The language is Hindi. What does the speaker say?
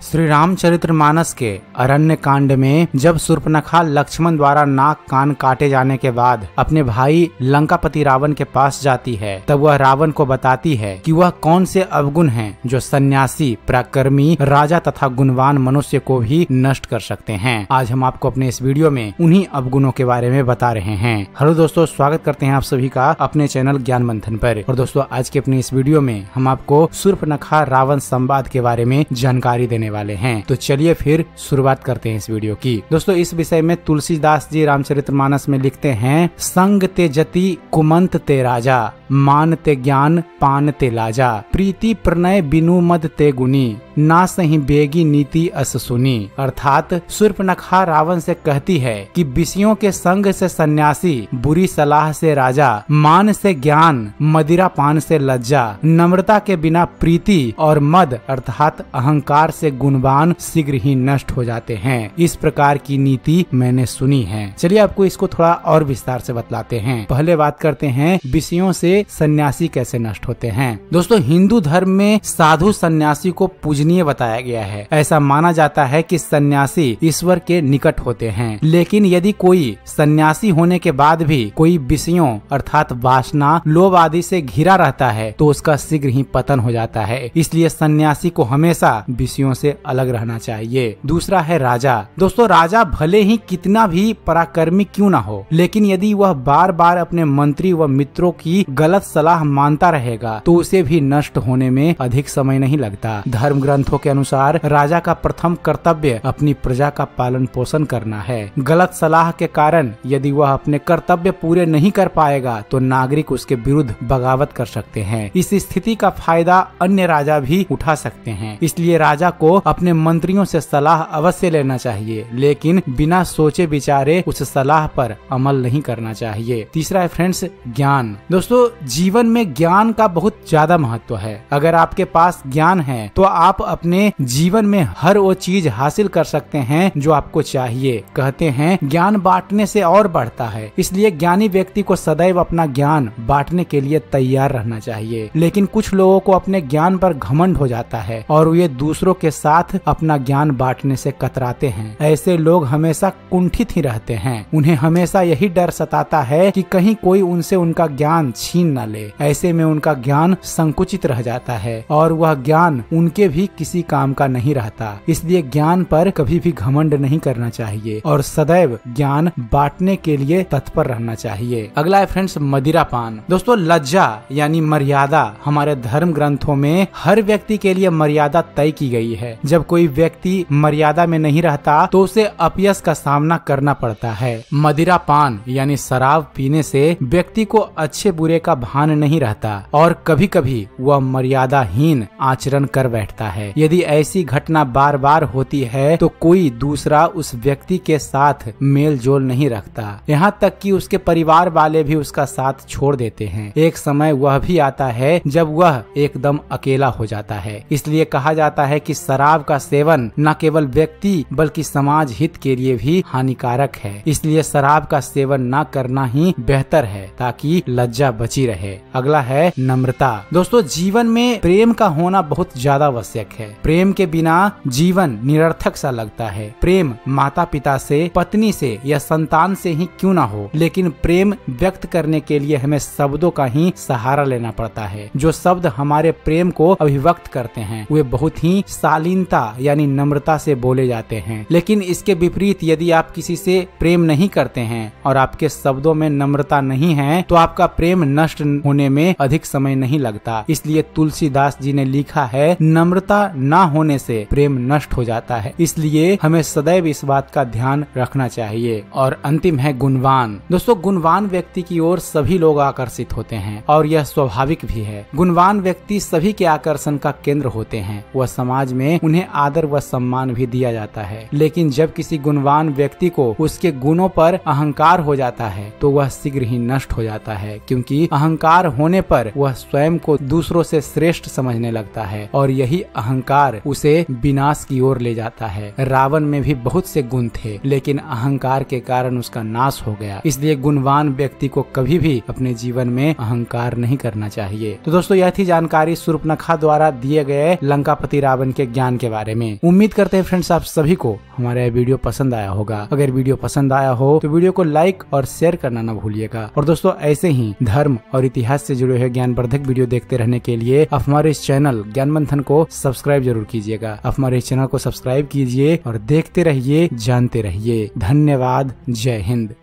श्री रामचरितमानस के अरण्य कांड में जब शूर्पणखा लक्ष्मण द्वारा नाक कान काटे जाने के बाद अपने भाई लंकापति रावण के पास जाती है, तब वह रावण को बताती है कि वह कौन से अवगुण हैं जो सन्यासी, पराक्रमी, राजा तथा गुणवान मनुष्य को भी नष्ट कर सकते हैं। आज हम आपको अपने इस वीडियो में उन्हीं अवगुणों के बारे में बता रहे हैं। हेलो दोस्तों, स्वागत करते हैं आप सभी का अपने चैनल ज्ञान मंथन पर। और दोस्तों, आज के अपने इस वीडियो में हम आपको शूर्पणखा रावण संवाद के बारे में जानकारी देने वाले हैं। तो चलिए फिर शुरुआत करते हैं इस वीडियो की। दोस्तों, इस विषय में तुलसीदास जी रामचरितमानस में लिखते हैं, संग ते जति कुमंत ते राजा, मान ते ज्ञान पान ते लाजा, प्रीति प्रणय बिनु मद ते गुनी, ना सही बेगी नीति अस सुनी। अर्थात शूर्पणखा रावण से कहती है कि विषयों के संग से सन्यासी, बुरी सलाह से राजा, मान से ज्ञान, मदिरा पान से लज्जा, नम्रता के बिना प्रीति और मद अर्थात अहंकार से गुणवान शीघ्र ही नष्ट हो जाते हैं। इस प्रकार की नीति मैंने सुनी है। चलिए आपको इसको थोड़ा और विस्तार से बतलाते हैं। पहले बात करते हैं विषयों से सन्यासी कैसे नष्ट होते हैं। दोस्तों, हिंदू धर्म में साधु सन्यासी को पूजनीय बताया गया है। ऐसा माना जाता है कि सन्यासी ईश्वर के निकट होते हैं। लेकिन यदि कोई सन्यासी होने के बाद भी कोई विषयों अर्थात वासना, लोभ आदि से घिरा रहता है तो उसका शीघ्र ही पतन हो जाता है। इसलिए सन्यासी को हमेशा विषयों से अलग रहना चाहिए। दूसरा है राजा। दोस्तों, राजा भले ही कितना भी पराक्रमी क्यों ना हो, लेकिन यदि वह बार बार अपने मंत्री व मित्रों की गलत सलाह मानता रहेगा तो उसे भी नष्ट होने में अधिक समय नहीं लगता। धर्म ग्रंथों के अनुसार राजा का प्रथम कर्तव्य अपनी प्रजा का पालन पोषण करना है। गलत सलाह के कारण यदि वह अपने कर्तव्य पूरे नहीं कर पाएगा तो नागरिक उसके विरुद्ध बगावत कर सकते हैं। इस स्थिति का फायदा अन्य राजा भी उठा सकते हैं। इसलिए राजा को अपने मंत्रियों से सलाह अवश्य लेना चाहिए, लेकिन बिना सोचे विचारे उस सलाह पर अमल नहीं करना चाहिए। तीसरा है फ्रेंड्स, ज्ञान। दोस्तों, जीवन में ज्ञान का बहुत ज्यादा महत्व है। अगर आपके पास ज्ञान है तो आप अपने जीवन में हर वो चीज हासिल कर सकते हैं जो आपको चाहिए। कहते हैं ज्ञान बांटने से और बढ़ता है। इसलिए ज्ञानी व्यक्ति को सदैव अपना ज्ञान बांटने के लिए तैयार रहना चाहिए। लेकिन कुछ लोगों को अपने ज्ञान पर घमंड हो जाता है और वे दूसरों के साथ अपना ज्ञान बांटने से कतराते हैं। ऐसे लोग हमेशा कुंठित ही रहते हैं। उन्हें हमेशा यही डर सताता है कि कहीं कोई उनसे उनका ज्ञान छीन न ले। ऐसे में उनका ज्ञान संकुचित रह जाता है और वह ज्ञान उनके भी किसी काम का नहीं रहता। इसलिए ज्ञान पर कभी भी घमंड नहीं करना चाहिए और सदैव ज्ञान बांटने के लिए तत्पर रहना चाहिए। अगला है फ्रेंड्स, मदिरापान। दोस्तों, लज्जा यानी मर्यादा हमारे धर्म ग्रंथों में हर व्यक्ति के लिए मर्यादा तय की गई है। जब कोई व्यक्ति मर्यादा में नहीं रहता तो उसे अपयश का सामना करना पड़ता है। मदिरापान यानी शराब पीने से व्यक्ति को अच्छे बुरे का भान नहीं रहता और कभी कभी वह मर्यादाहीन आचरण कर बैठता है। यदि ऐसी घटना बार बार होती है तो कोई दूसरा उस व्यक्ति के साथ मेल जोल नहीं रखता। यहाँ तक कि उसके परिवार वाले भी उसका साथ छोड़ देते हैं। एक समय वह भी आता है जब वह एकदम अकेला हो जाता है। इसलिए कहा जाता है कि शराब का सेवन न केवल व्यक्ति बल्कि समाज हित के लिए भी हानिकारक है। इसलिए शराब का सेवन न करना ही बेहतर है ताकि लज्जा बची रहे। अगला है नम्रता। दोस्तों, जीवन में प्रेम का होना बहुत ज्यादा आवश्यक है। प्रेम के बिना जीवन निरर्थक सा लगता है। प्रेम माता पिता से, पत्नी से या संतान से ही क्यों ना हो, लेकिन प्रेम व्यक्त करने के लिए हमें शब्दों का ही सहारा लेना पड़ता है। जो शब्द हमारे प्रेम को अभिव्यक्त करते हैं वे बहुत ही शालीनता यानी नम्रता से बोले जाते हैं। लेकिन इसके विपरीत यदि आप किसी से प्रेम नहीं करते हैं और आपके शब्दों में नम्रता नहीं है तो आपका प्रेम नष्ट होने में अधिक समय नहीं लगता। इसलिए तुलसीदास जी ने लिखा है, नम्रता न होने से प्रेम नष्ट हो जाता है। इसलिए हमें सदैव इस बात का ध्यान रखना चाहिए। और अंतिम है गुणवान। दोस्तों, गुणवान व्यक्ति की ओर सभी लोग आकर्षित होते हैं और यह स्वाभाविक भी है। गुणवान व्यक्ति सभी के आकर्षण का केंद्र होते हैं। वह समाज में उन्हें आदर व सम्मान भी दिया जाता है। लेकिन जब किसी गुणवान व्यक्ति को उसके गुणों पर अहंकार हो जाता है तो वह शीघ्र ही नष्ट हो जाता है, क्योंकि अहंकार होने पर वह स्वयं को दूसरों से श्रेष्ठ समझने लगता है और यही अहंकार उसे विनाश की ओर ले जाता है। रावण में भी बहुत से गुण थे, लेकिन अहंकार के कारण उसका नाश हो गया। इसलिए गुणवान व्यक्ति को कभी भी अपने जीवन में अहंकार नहीं करना चाहिए। तो दोस्तों, यह थी जानकारी शूर्पणखा द्वारा दिए गए लंकापति रावण के ज्ञान के बारे में। उम्मीद करते हैं फ्रेंड्स आप सभी को हमारा यह वीडियो पसंद आया होगा। अगर वीडियो पसंद आया हो तो वीडियो को लाइक और शेयर करना न भूलिएगा। और दोस्तों, ऐसे ही धर्म और इतिहास से जुड़े हुए ज्ञानवर्धक वीडियो देखते रहने के लिए आप हमारे इस चैनल ज्ञान मंथन को सब्सक्राइब जरूर कीजिएगा। आप हमारे इस चैनल को सब्सक्राइब कीजिए और देखते रहिए, जानते रहिए। धन्यवाद। जय हिंद।